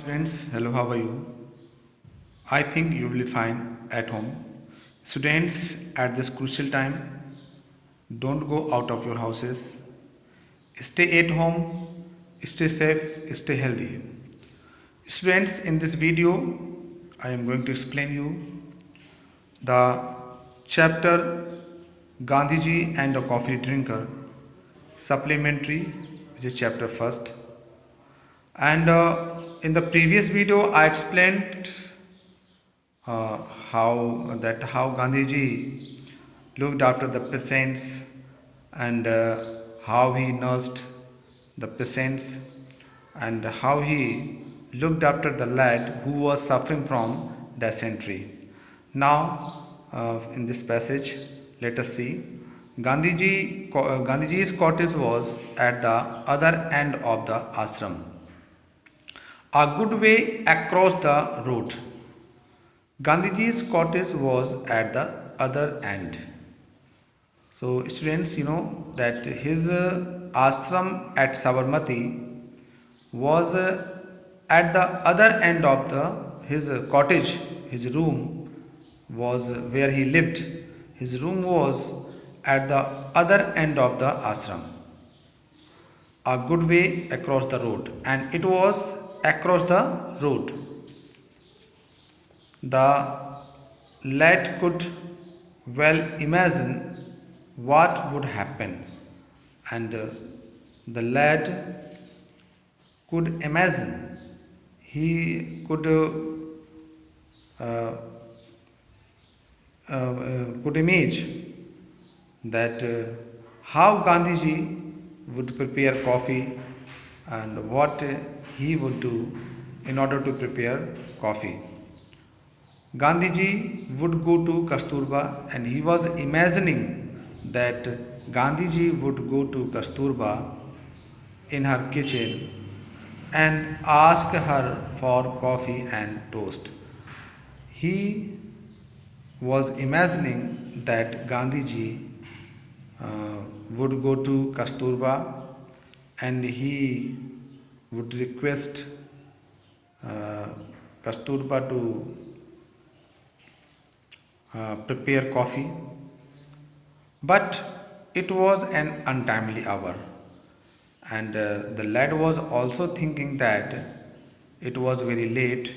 Students, hello, how are you? I think you will be fine at home. Students, at this crucial time, don't go out of your houses. Stay at home, stay safe, stay healthy. Students, in this video, I am going to explain you the chapter Gandhiji and the Coffee Drinker, supplementary, which is chapter first. And in the previous video, I explained uh, how Gandhiji looked after the peasants and how he nursed the peasants and how he looked after the lad who was suffering from dysentery. Now, in this passage, let us see. Gandhiji's cottage was at the other end of the ashram, a good way across the road. Gandhiji's cottage was at the other end. So students, you know that his ashram at Sabarmati was at the other end of his cottage. His room was where he lived. His room was at the other end of the ashram, a good way across the road, and it was across the road. The lad could well imagine what would happen, and the lad could imagine, he could imagine that how Gandhiji would prepare coffee and what he would do in order to prepare coffee. Gandhiji would go to Kasturba, and he was imagining that Gandhiji would go to Kasturba in her kitchen and ask her for coffee and toast. He was imagining that Gandhiji would go to Kasturba and he would request Kasturba to prepare coffee, but it was an untimely hour, and the lad was also thinking that it was very late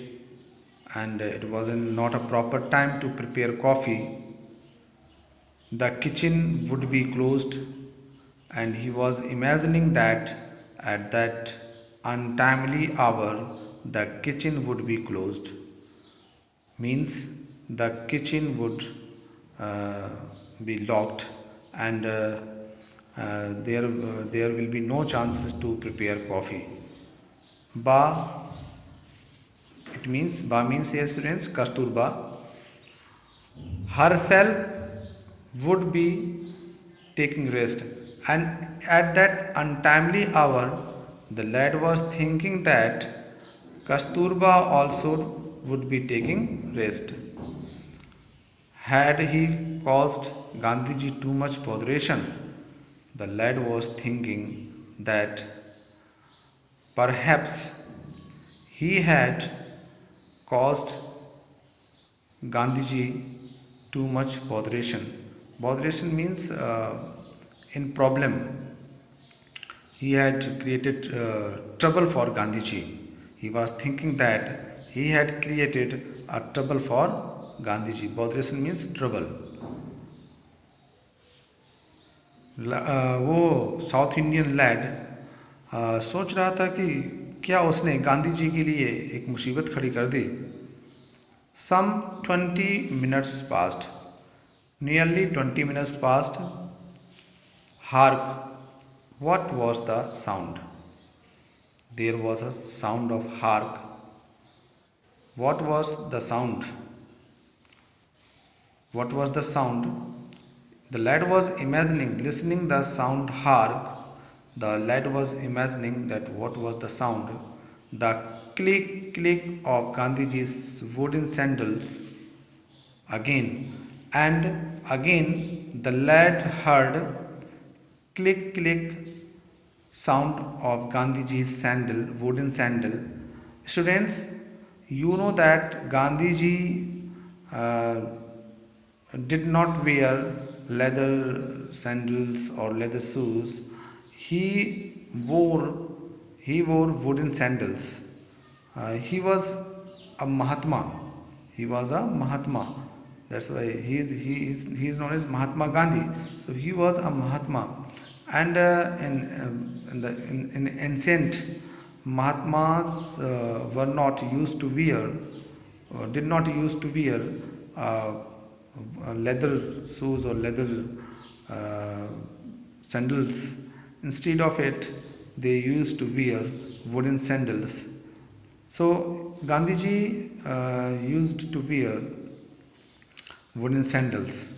and it was not a proper time to prepare coffee. The kitchen would be closed, and he was imagining that at that untimely hour the kitchen would be closed, means the kitchen would be locked, and there will be no chances to prepare coffee. Ba, it means, Ba means here students, Kasturba herself would be taking rest, and at that untimely hour the lad was thinking that Kasturba also would be taking rest. Had he caused Gandhiji too much botheration? The lad was thinking that perhaps he had caused Gandhiji too much botheration. Botheration means in problem. He had created trouble for Gandhiji. He was thinking that he had created a trouble for Gandhiji. Botheration means trouble. वो south Indian lead सोच रहा था कि क्या उसने गांधी जी के लिए एक मुसीबत खड़ी कर दी. Some 20 minutes passed. Nearly 20 minutes passed. Hark! What was the sound? There was a sound of hark. What was the sound? What was the sound? The lad was imagining, listening the sound hark. The lad was imagining that what was the sound? The click click of Gandhiji's wooden sandals. Again and again the lad heard click click sound of Gandhiji's wooden sandal Students, you know that Gandhiji uh, did not wear leather sandals or leather shoes. He wore he wore wooden sandals. He was a Mahatma. He was a Mahatma. That's why he is known as Mahatma Gandhi. So he was a Mahatma, and in ancient Mahatmas were not used to wear, did not used to wear uh, leather shoes or leather uh, sandals. Instead of it, they used to wear wooden sandals. So Gandhiji used to wear wooden sandals,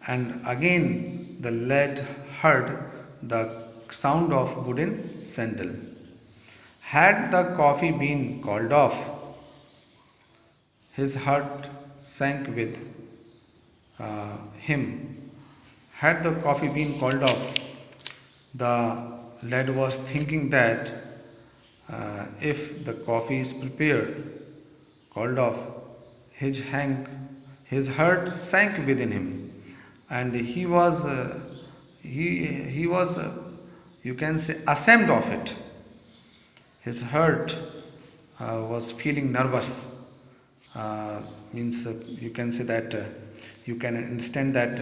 and again the lad heard the sound of wooden sandal. Had the coffee been called off, his heart sank with him. Had the coffee been called off, the lad was thinking that if the coffee is prepared, called off, his, hang, his heart sank within him, and he was you can say ashamed of it. His heart was feeling nervous. Means you can say that you can understand that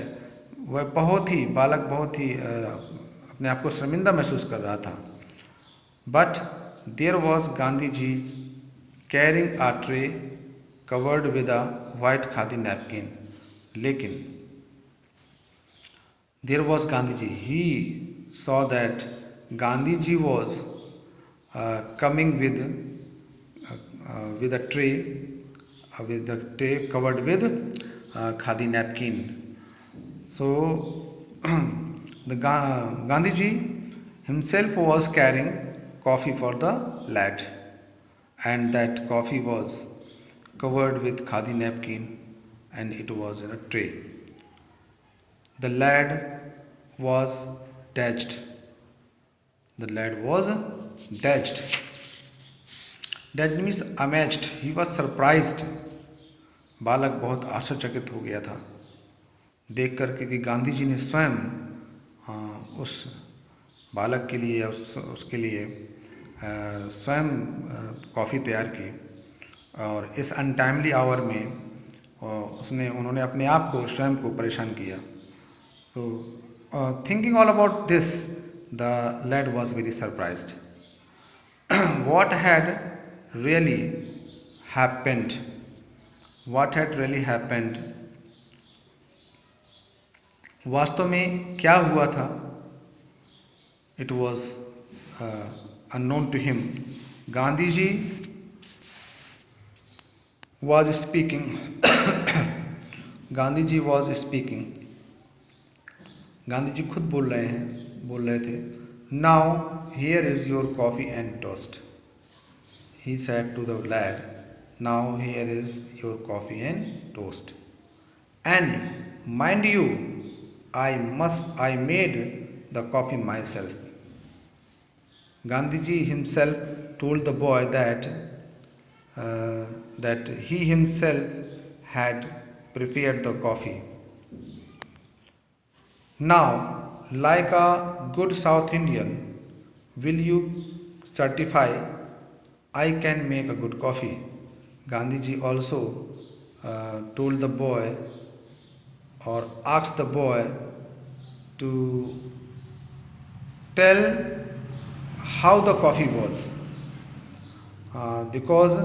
वह बहुत ही बालक बहुत ही अपने आप को शर्मिंदा महसूस कर रहा था. But there was Gandhiji carrying a tray covered with a white khadi napkin. लेकिन there was Gandhiji. He saw that Gandhiji was coming with a tray with the tray covered with khadi napkin. So the Gandhiji himself was carrying coffee for the lad, and that coffee was covered with khadi napkin, and it was in a tray. The lad was dashed. The lad was dashed. Dashed means amazed. He was surprised. बालक बहुत आश्चर्यचकित हो गया था देख करके कि गांधी जी ने स्वयं उस बालक के लिए उसके लिए स्वयं कॉफ़ी तैयार की और इस अनटाइमली आवर में उन्होंने अपने आप को स्वयं को परेशान किया. So thinking all about this, the lad was very surprised. What had really happened? What had really happened? वास्तव में क्या हुआ था? It was unknown to him. Gandhiji was speaking. Gandhiji was speaking. Gandhi ji खुद बोल रहे थे. Now here is your coffee and toast. He said to the lad, now here is your coffee and toast. And mind you, I made the coffee myself. Gandhiji himself told the boy that he himself had prepared the coffee. Now, like a good South Indian, will you certify I can make a good coffee? Gandhiji also told the boy or asked the boy to tell how the coffee was because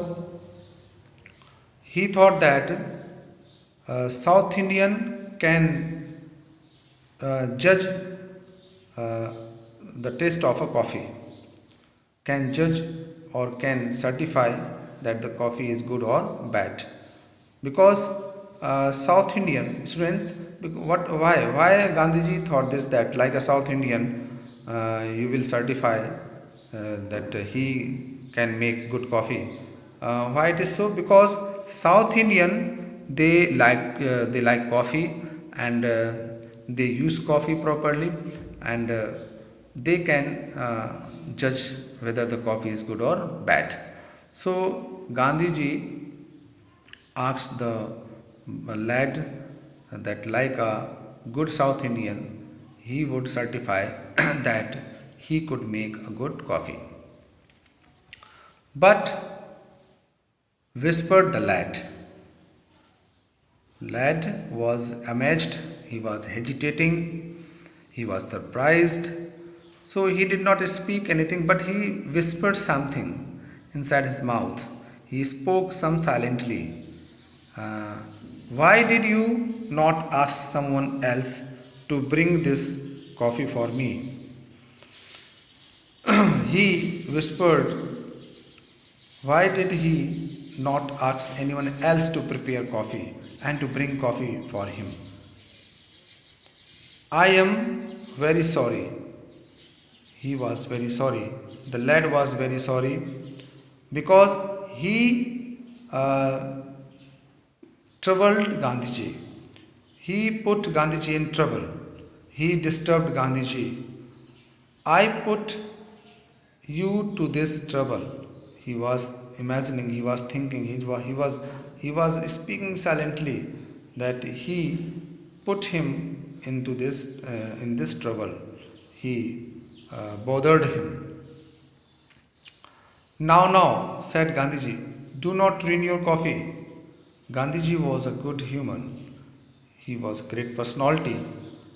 he thought that South Indian can judge the taste of a coffee, can judge or can certify that the coffee is good or bad, because South Indian students, why Gandhiji thought this, that like a South Indian you will certify that he can make good coffee. Why it is so? Because South Indian they like coffee, and they use coffee properly, and they can judge whether the coffee is good or bad. So Gandhi ji asked the lad that, like a good South Indian, he would certify that he could make a good coffee. But, whispered the lad. Lad was amazed, he was hesitating, he was surprised. So he did not speak anything, but he whispered something inside his mouth. He spoke some silently. Uh, why did you not ask someone else to bring this coffee for me? He whispered, why did he not ask anyone else to prepare coffee and to bring coffee for him? I am very sorry. He was very sorry. The lad was very sorry because he troubled Gandhiji. He put Gandhiji in trouble. He disturbed Gandhiji. I put you to this trouble. He was imagining, he was thinking, he was speaking silently that he put him into this in this trouble. He bothered him. Now, said Gandhiji, do not ruin your coffee. Gandhiji was a good human. He was a great personality.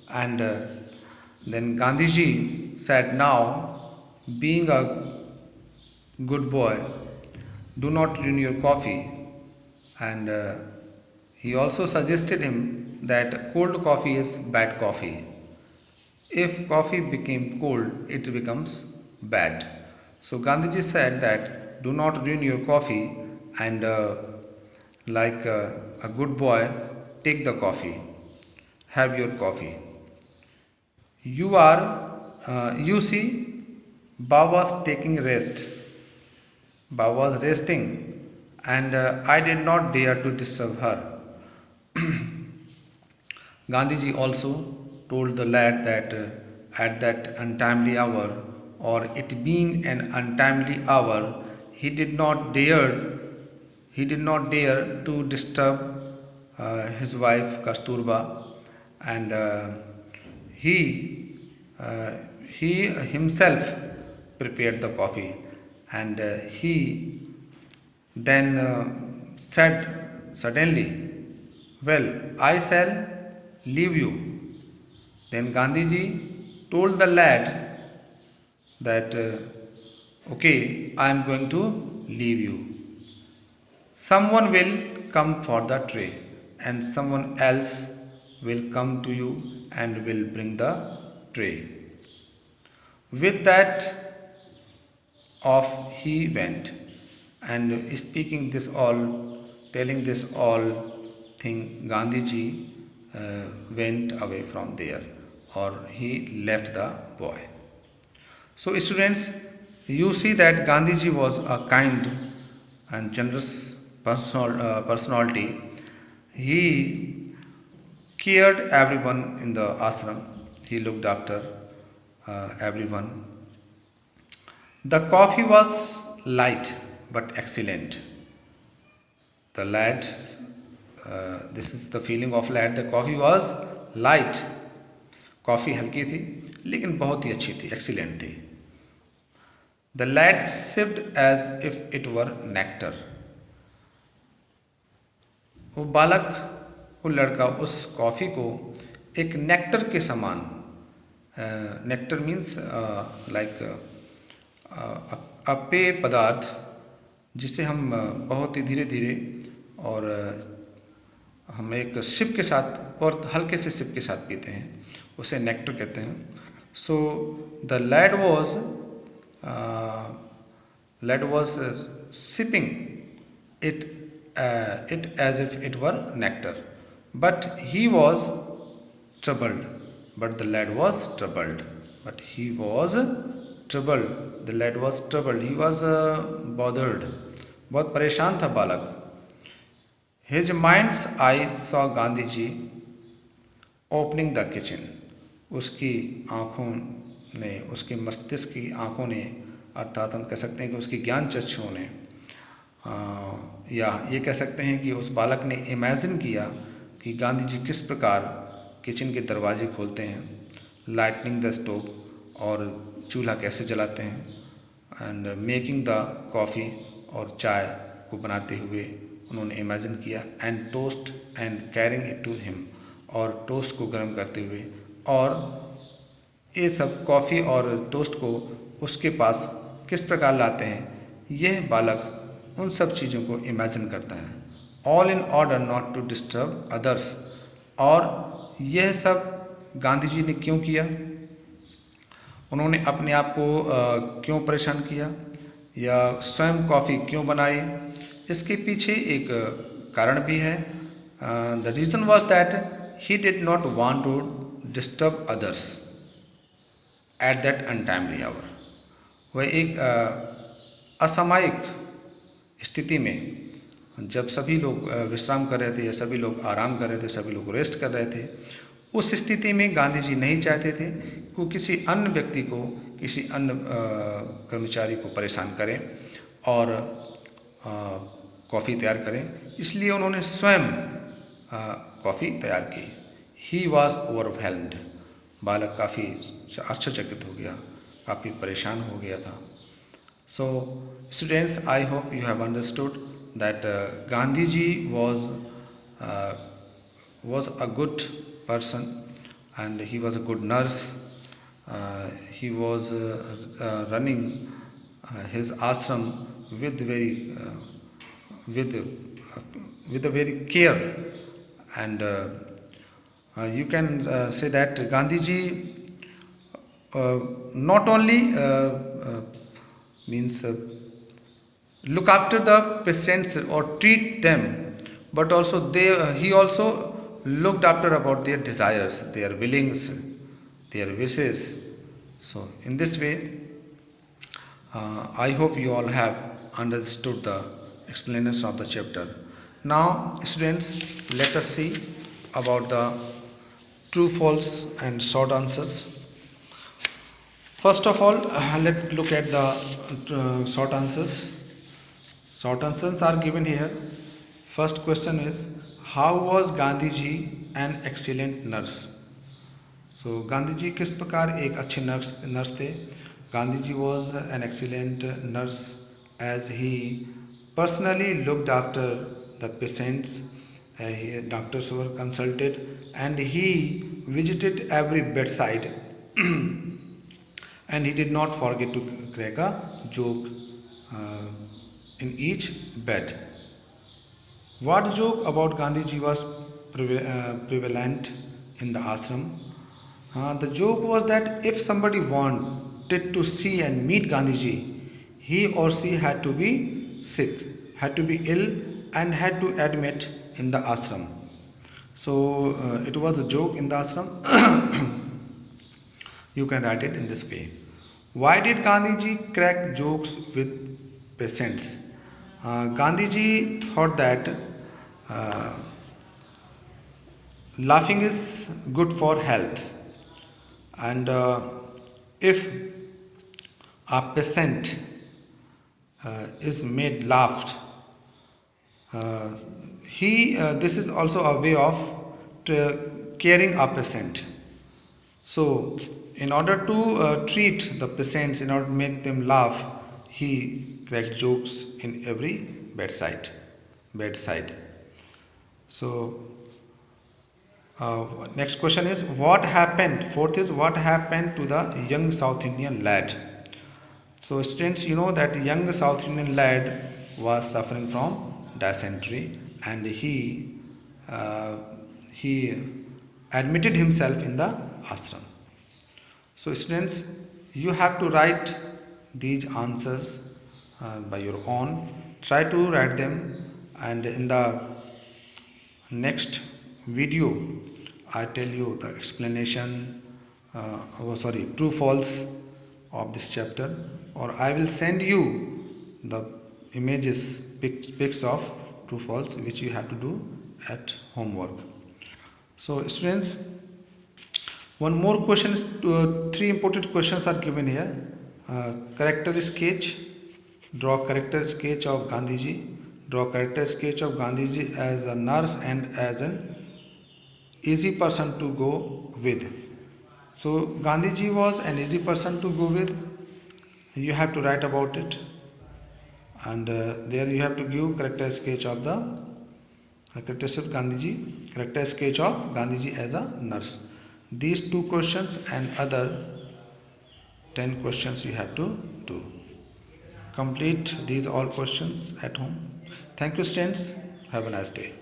And then Gandhiji said, now, being a good boy, do not ruin your coffee. And he also suggested him that cold coffee is bad coffee. If coffee became cold, it becomes bad. So Gandhiji said that do not ruin your coffee and like a good boy, take the coffee, have your coffee. You see, Baba was taking rest. Baba was resting and I did not dare to disturb her. Gandhiji also told the lad that at that untimely hour, or it being an untimely hour, he did not dare to disturb his wife Kasturba, and he he himself prepared the coffee, and he then said suddenly, well, I shall leave you. Then Gandhiji told the lad that, okay, I am going to leave you. Someone will come for the tray, and someone else will come to you and will bring the tray. With that, off he went, and speaking this all, telling this all thing, Gandhiji went away from there, or he left the boy. So students, you see that Gandhiji was a kind and generous personality. He cared everyone in the ashram. He looked after everyone. The coffee was light but excellent. The lad, this is the feeling of lad. The coffee was light. Coffee हल्की थी लेकिन बहुत ही अच्छी थी, excellent थी. The lad sipped as if it were nectar. वो बालक, वो लड़का उस कॉफ़ी को एक नेक्टर के समान, नेक्टर मीन्स लाइक अ पेय पदार्थ जिसे हम बहुत ही धीरे धीरे और हम एक सिप के साथ, बहुत हल्के से सिप के साथ पीते हैं, उसे नेक्टर कहते हैं. So the lad was sipping it as if it were nectar, but he was troubled. But the lad was troubled. But he was troubled. The lad was troubled. He was bothered. बहुत परेशान था बालक. His minds I saw Gandhiji opening the kitchen. उसकी आँखों ने, उसके मस्तिष्क की आँखों ने, अर्थात हम कह सकते हैं कि उसकी ज्ञान चक्षुओं ने या ये कह सकते हैं कि उस बालक ने इमेजिन किया कि गांधी जी किस प्रकार किचन के दरवाजे खोलते हैं, लाइटनिंग द स्टोव और चूल्हा कैसे जलाते हैं एंड मेकिंग द कॉफ़ी और चाय को बनाते हुए उन्होंने इमेजिन किया and toast and carrying it to him, और टोस्ट को गर्म करते हुए और ये सब कॉफ़ी और टोस्ट को उसके पास किस प्रकार लाते हैं, यह बालक उन सब चीज़ों को इमेजिन करता है। All in order not to disturb others, और यह सब गांधी जी ने क्यों किया, उन्होंने अपने आप को क्यों परेशान किया या स्वयं कॉफ़ी क्यों बनाई, इसके पीछे एक कारण भी है। The reason was that he did not want to disturb others at that untimely hour. वह एक असामयिक स्थिति में जब सभी लोग विश्राम कर रहे थे या सभी लोग आराम कर रहे थे, सभी लोग रेस्ट कर रहे थे, उस स्थिति में गांधी जी नहीं चाहते थे कि किसी अन्य व्यक्ति को, किसी अन्य कर्मचारी को परेशान करें और कॉफ़ी तैयार करें, इसलिए उन्होंने स्वयं कॉफ़ी तैयार की। ही वॉज ओवरवेल्म्ड, बालक काफ़ी आश्चर्यचकित हो गया, काफ़ी परेशान हो गया था। So students, I hope you have understood that Gandhi ji was a good person and he was a good nurse. He was running his ashram with with with a very care, and you can say that Gandhi ji not only means look after the patients or treat them, but also he also looked after about their desires, their willings, their wishes. So in this way, I hope you all have understood the explanation of the chapter. Now students, let us see about the true, false and short answers. First of all, let's look at the short answers. Short answers are given here. First question is, how was Gandhi ji an excellent nurse? So Gandhi ji किस प्रकार एक अच्छे nurse थे? Gandhi ji was an excellent nurse as he personally looked after the patients. Doctors were consulted and he visited every bedside. And he did not forget to crack a joke in each bed. What joke about Gandhi ji was prevalent in the ashram? The joke was that if somebody wanted to see and meet Gandhi ji, he or she had to be sick, had to be ill, and had to admit in the ashram. So it was a joke in the ashram. You can write it in this way. Why did Gandhi ji crack jokes with patients? Gandhi ji thought that laughing is good for health, and if a patient is made laughed, this is also a way of caring a patient. So in order to treat the patients, in order to make them laugh, he cracked jokes in every bedside. So next question is, what happened? Fourth is, what happened to the young South Indian lad? So students, you know that young South Indian lad was suffering from dysentery, and he admitted himself in the ashram. So students, you have to write these answers by your own. Try to write them, and in the next video I tell you the explanation, true false of this chapter, or I will send you the images, pics of true false, which you have to do at homework. So students, one more question is, three important questions are given here. Character sketch, draw character sketch of Gandhi ji. Draw character sketch of Gandhiji as a nurse and as an easy person to go with. So Gandhiji was an easy person to go with. You have to write about it, and there you have to give character sketch of the character sketch of Gandhiji as a nurse. These two questions and other 10 questions you have to do. Complete these all questions at home. Thank you, students. Have a nice day.